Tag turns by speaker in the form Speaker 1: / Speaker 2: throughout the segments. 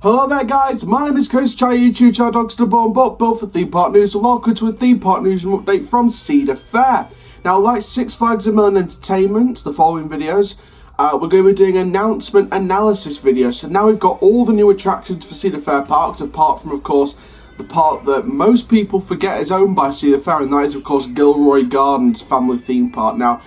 Speaker 1: Hello there guys, my name is Chris, YouTube channel Dr. Born, but built for Theme Park News, and welcome to a Theme Park Newsroom update from Cedar Fair. Now, like Six Flags and Melon Entertainment, the following videos, we're going to be doing an announcement analysis video. So now we've got all the new attractions for Cedar Fair parks, apart from, of course, the park that most people forget is owned by Cedar Fair, and that is, of course, Gilroy Gardens Family Theme Park. Now,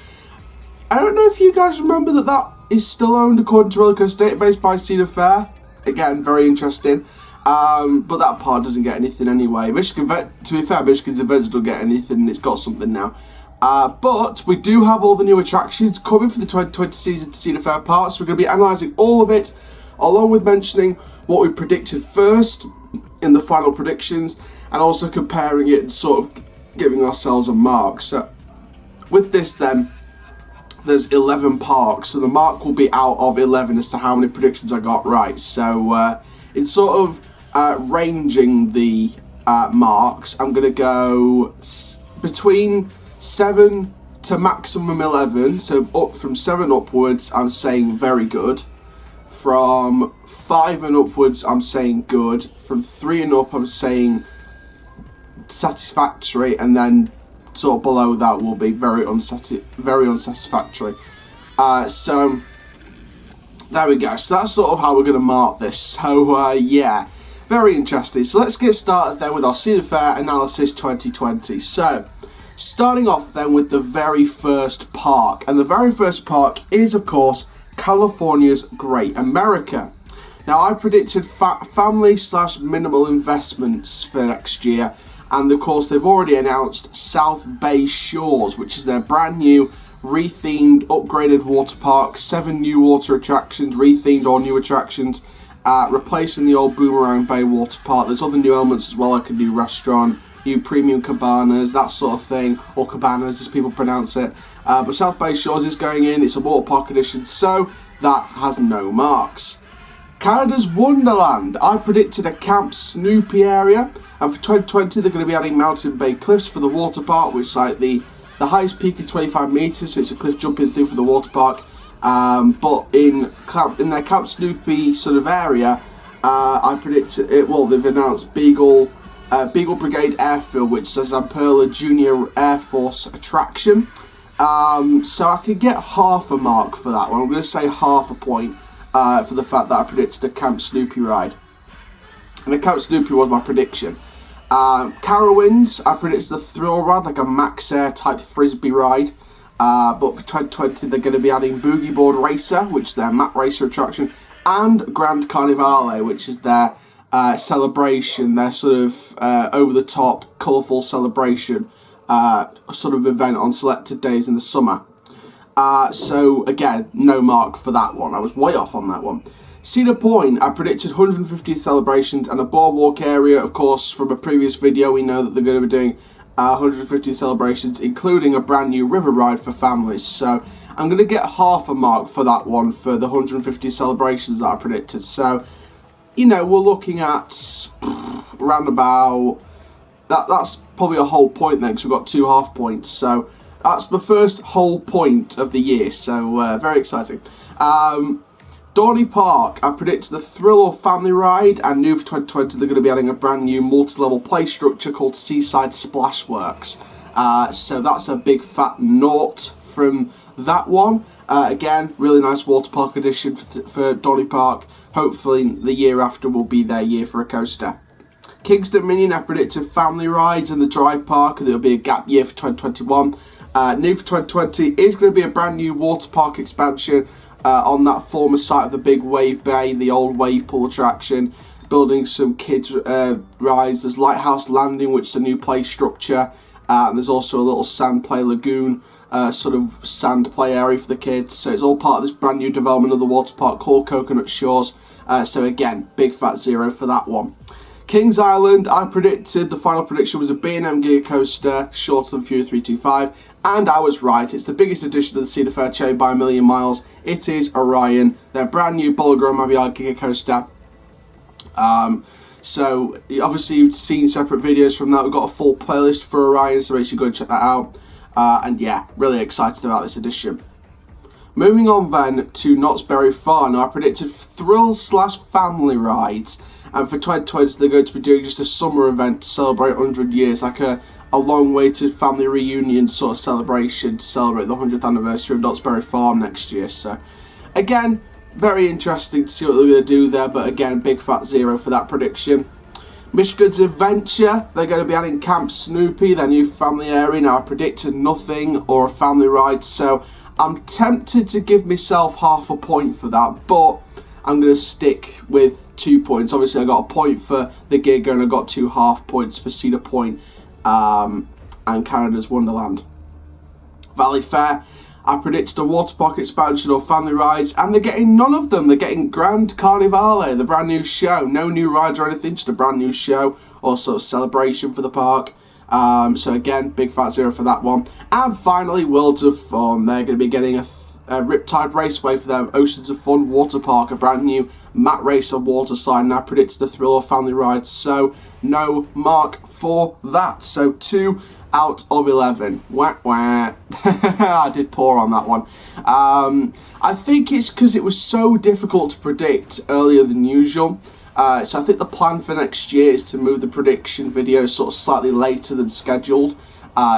Speaker 1: I don't know if you guys remember that that is still owned, according to Roller Coaster Database, by Cedar Fair. Again, very interesting, but that part doesn't get anything anyway. To be fair, Michigan's Adventure don't get anything, it's got something now. But we do have all the new attractions coming for the 2020 season to Cedar Fair Park, so we're going to be analysing all of it, along with mentioning what we predicted first in the final predictions, and also comparing it and sort of giving ourselves a mark. So with this then, there's 11 parks, so the mark will be out of 11 as to how many predictions I got right. So it's sort of ranging the marks. I'm going to go between 7 to maximum 11, so up from 7 upwards I'm saying very good, from 5 and upwards I'm saying good, from 3 and up I'm saying satisfactory, and then sort of below that will be very unsatisfactory. So there we go. So that's sort of how we're going to mark this. So yeah, very interesting. So let's get started then with our Cedar Fair Analysis 2020. So starting off then with the very first park, and the very first park is, of course, California's Great America. Now, I predicted family/minimal investments for next year, and of course they've already announced South Bay Shores, which is their brand new rethemed upgraded water park. 7 new water attractions, rethemed or new attractions, replacing the old Boomerang Bay water park. There's other new elements as well, like a new restaurant, new premium cabanas, that sort of thing, or cabanas as people pronounce it. But South Bay Shores is going in. It's a water park edition, so that has no marks. Canada's Wonderland, I predicted a Camp Snoopy area, and for 2020 they're going to be adding Mountain Bay Cliffs for the water park, which is like the highest peak is 25 metres, so it's a cliff jumping through for the water park. But in their Camp Snoopy sort of area, I predicted it. Well, they've announced Beagle Brigade Airfield, which says Amperla Junior Air Force attraction. So I could get half a mark for that one. I'm going to say half a point for the fact that I predicted a Camp Snoopy ride. And the Camp Snoopy was my prediction. Carowinds, I predicted a thrill ride, like a Max Air type frisbee ride. But for 2020, they're going to be adding Boogie Board Racer, which is their map racer attraction, and Grand Carnivale, which is their celebration, their sort of over-the-top, colourful celebration sort of event on selected days in the summer. So again, no mark for that one. I was way off on that one. Cedar Point, I predicted 150th celebrations and a boardwalk area. Of course, from a previous video, we know that they're going to be doing 150 celebrations, including a brand new river ride for families. So I'm going to get half a mark for that one, for the 150 celebrations that I predicted. So, you know, we're looking at around about that's probably a whole point then, because we've got 2 half points. So that's the first whole point of the year. So very exciting. Dorney Park, I predicted the Thrill or Family Ride, and new for 2020 they're going to be adding a brand new multi-level play structure called Seaside Splashworks. So that's a big fat naught from that one. Again, really nice water park edition for Dorney Park. Hopefully the year after will be their year for a coaster. King's Dominion, I predicted family rides in the Drive Park, and there'll be a gap year for 2021. New for 2020 is going to be a brand new water park expansion on that former site of the big Wave Bay, the old wave pool attraction, building some kids rides. There's Lighthouse Landing, which is a new play structure, and there's also a little sand play lagoon, sort of sand play area for the kids. So it's all part of this brand new development of the water park called Coconut Shores. So again, big fat 0 for that one. Kings Island, I predicted, the final prediction was a B&M Giga Coaster, shorter than Fury 325, and I was right. It's the biggest addition to the Cedar Fair chain by a million miles. It is Orion, their brand new Bulgar and Mabiar Giga Coaster. So obviously you've seen separate videos from that. We've got a full playlist for Orion, so make sure you go and check that out. And yeah, really excited about this edition. moving on then to Knott's Berry Farm. Now, I predicted thrill/family rides. And for 2020, they're going to be doing just a summer event to celebrate 100 years, like a long-awaited family reunion sort of celebration to celebrate the 100th anniversary of Knott's Berry Farm next year. So, again, very interesting to see what they're going to do there, but again, big fat 0 for that prediction. Michigan's Adventure, they're going to be adding Camp Snoopy, their new family area. Now, I predicted nothing or a family ride, so I'm tempted to give myself half a point for that, but I'm going to stick with 2 points. Obviously, I got a point for the Giga, and I got 2 half points for Cedar Point and Canada's Wonderland. Valley Fair, I predicted a water park expansion or family rides, and they're getting none of them. They're getting Grand Carnivale, the brand new show. No new rides or anything, just a brand new show, also a celebration for the park. So again, big fat 0 for that one. And finally, Worlds of Fun. They're going to be getting a Riptide Raceway for their Oceans of Fun water park, a brand new Matt Racer water slide, and I predicted a thrill or family ride, so no mark for that. So 2 out of 11. Wah, wah. I did poor on that one. I think it's because it was so difficult to predict earlier than usual. So I think the plan for next year is to move the prediction video sort of slightly later than scheduled.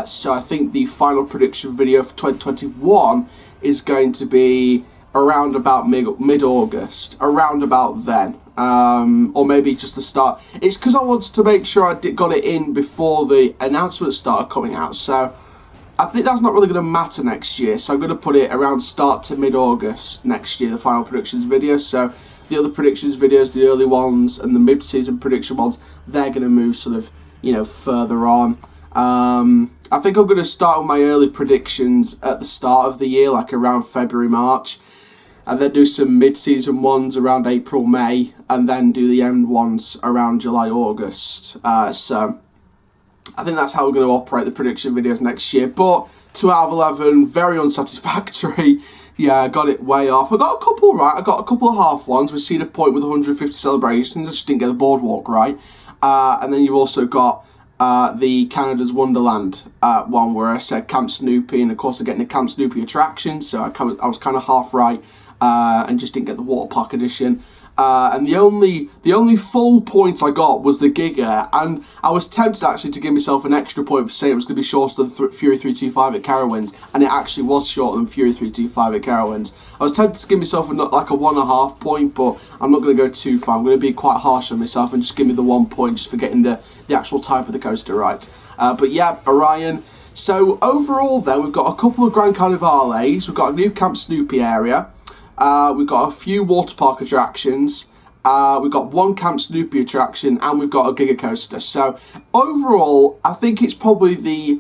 Speaker 1: So I think the final prediction video for 2021 is going to be around about mid-August, around about then, or maybe just the start. It's because I wanted to make sure I got it in before the announcements started coming out, so I think that's not really going to matter next year, so I'm going to put it around start to mid-August next year, the final predictions video. So the other predictions videos, the early ones and the mid-season prediction ones, they're going to move sort of, further on. I think I'm going to start with my early predictions at the start of the year, like around February, March, and then do some mid-season ones around April, May, and then do the end ones around July, August. So I think that's how we're going to operate the prediction videos next year. But 2 out of 11, very unsatisfactory. Yeah, I got it way off. I got a couple right. I got a couple of half ones. We Cedar Point with 150 celebrations. I just didn't get the boardwalk right. And then you've also got the Canada's Wonderland one where I said Camp Snoopy, and of course I'm getting a Camp Snoopy attraction, so I was kind of half right and just didn't get the water park edition. And the only full point I got was the Giga, and I was tempted actually to give myself an extra point for saying it was going to be shorter than Fury 325 at Carowinds, and it actually was shorter than Fury 325 at Carowinds. I was tempted to give myself like a 1.5 point, but I'm not going to go too far. I'm going to be quite harsh on myself and just give me the 1 point just for getting the actual type of the coaster right. But yeah, Orion. So overall then, we've got a couple of Grand Carnivales, we've got a new Camp Snoopy area, we've got a few water park attractions, we've got one Camp Snoopy attraction, and we've got a Giga Coaster. So overall, I think it's probably the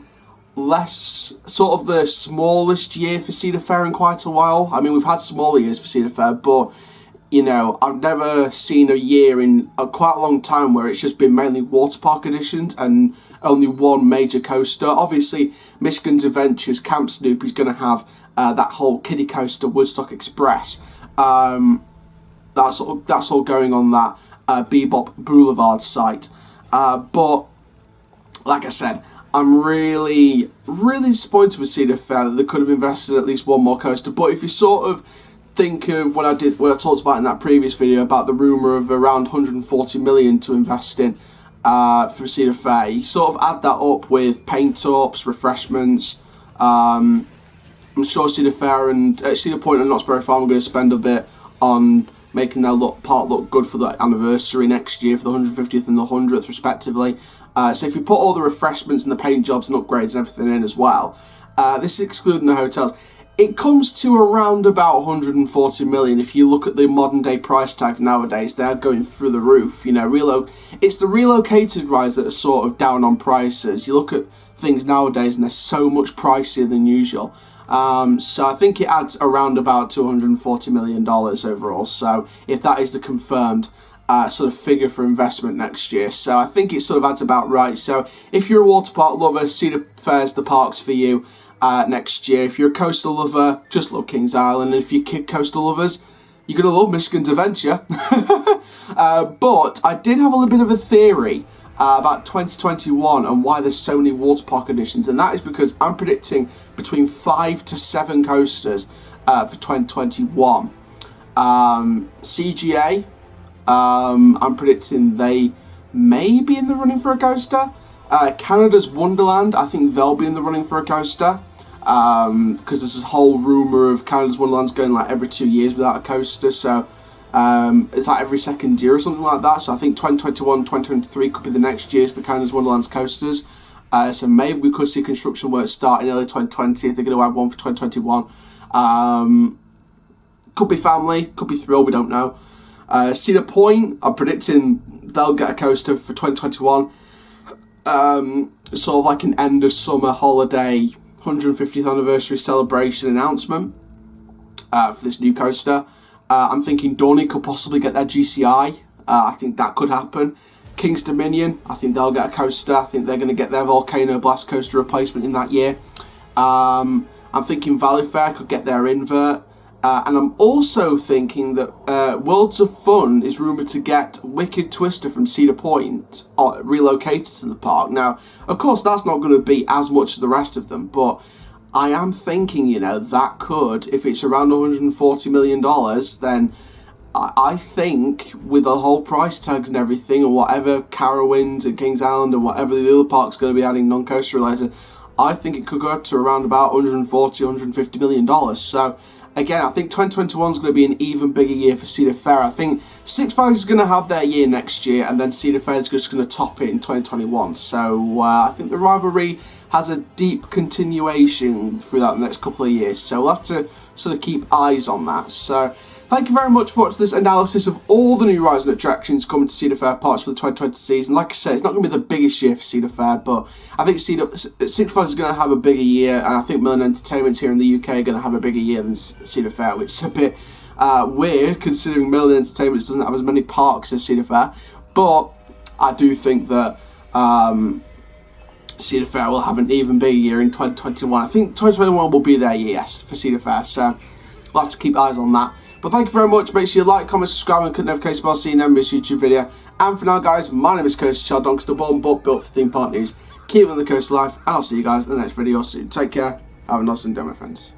Speaker 1: sort of the smallest year for Cedar Fair in quite a while. I mean, we've had smaller years for Cedar Fair, but I've never seen a year in quite a long time where it's just been mainly water park editions and only one major coaster. Obviously, Michigan's Adventures Camp Snoopy's going to have that whole kiddie coaster, Woodstock Express. That's all going on that Bebop Boulevard site. But like I said, I'm really, really disappointed with Cedar Fair that they could have invested in at least one more coaster. But if you sort of think of what I talked about in that previous video about the rumour of around 140 million to invest in for Cedar Fair, you sort of add that up with paint-ups, refreshments. I'm sure Cedar Fair and Cedar Point and Knott's Berry Farm are going to spend a bit on making their park look good for the anniversary next year, for the 150th and the 100th respectively. So if you put all the refreshments and the paint jobs and upgrades and everything in as well, this is excluding the hotels, it comes to around about 140 million. If you look at the modern day price tags nowadays, they're going through the roof. It's the relocated rides that are sort of down on prices. You look at things nowadays and they're so much pricier than usual. So I think it adds around about $240 million overall. So if that is the confirmed sort of figure for investment next year, so I think it sort of adds about right. So if you're a water park lover, Cedar Fair's the parks for you next year. If you're a coastal lover, just love Kings Island. And if you're coastal lovers, you're going to love Michigan's Adventure. But I did have a little bit of a theory about 2021 and why there's so many water park editions, and that is because I'm predicting between 5 to 7 coasters for 2021. CGA, I'm predicting they may be in the running for a coaster. Canada's Wonderland, I think they'll be in the running for a coaster. Because there's this whole rumour of Canada's Wonderland's going like every 2 years without a coaster. So it's like every second year or something like that. So I think 2021, 2023 could be the next years for Canada's Wonderland's coasters. So maybe we could see construction work start in early 2020 if they're going to add one for 2021. Could be family, could be thrill, we don't know. Cedar Point, I'm predicting they'll get a coaster for 2021. Sort of like an end of summer holiday 150th anniversary celebration announcement for this new coaster. I'm thinking Dorney could possibly get their GCI. I think that could happen. King's Dominion, I think they'll get a coaster. I think they're going to get their Volcano Blast coaster replacement in that year. I'm thinking Valley Fair could get their invert. And I'm also thinking that Worlds of Fun is rumoured to get Wicked Twister from Cedar Point relocated to the park. Now, of course, that's not going to be as much as the rest of them, but I am thinking, you know, that could, if it's around $140 million, then I think with the whole price tags and everything, and whatever Carowinds and Kings Island and whatever the other park's going to be adding non-coaster related, I think it could go to around about $140, $150 million. So, again, I think 2021 is going to be an even bigger year for Cedar Fair. I think Six Flags is going to have their year next year, and then Cedar Fair is just going to top it in 2021. So I think the rivalry has a deep continuation throughout the next couple of years. So we'll have to sort of keep eyes on that. So thank you very much for watching this analysis of all the new rides and attractions coming to Cedar Fair parks for the 2020 season. Like I said, it's not going to be the biggest year for Cedar Fair, but I think Six Flags is going to have a bigger year, and I think Merlin Entertainment here in the UK are going to have a bigger year than Cedar Fair, which is a bit weird considering Merlin Entertainment doesn't have as many parks as Cedar Fair. But I do think that Cedar Fair will have an even bigger year in 2021. I think 2021 will be their year, yes, for Cedar Fair, so we'll have to keep eyes on that. But thank you very much. Make sure you like, comment, subscribe, and click the notification bell so you never miss a YouTube video. And for now, guys, my name is Coaster Child Doncaster, born but built for Theme Park News. Keep on the coast life, and I'll see you guys in the next video soon. Take care. Have a nice day, my friends.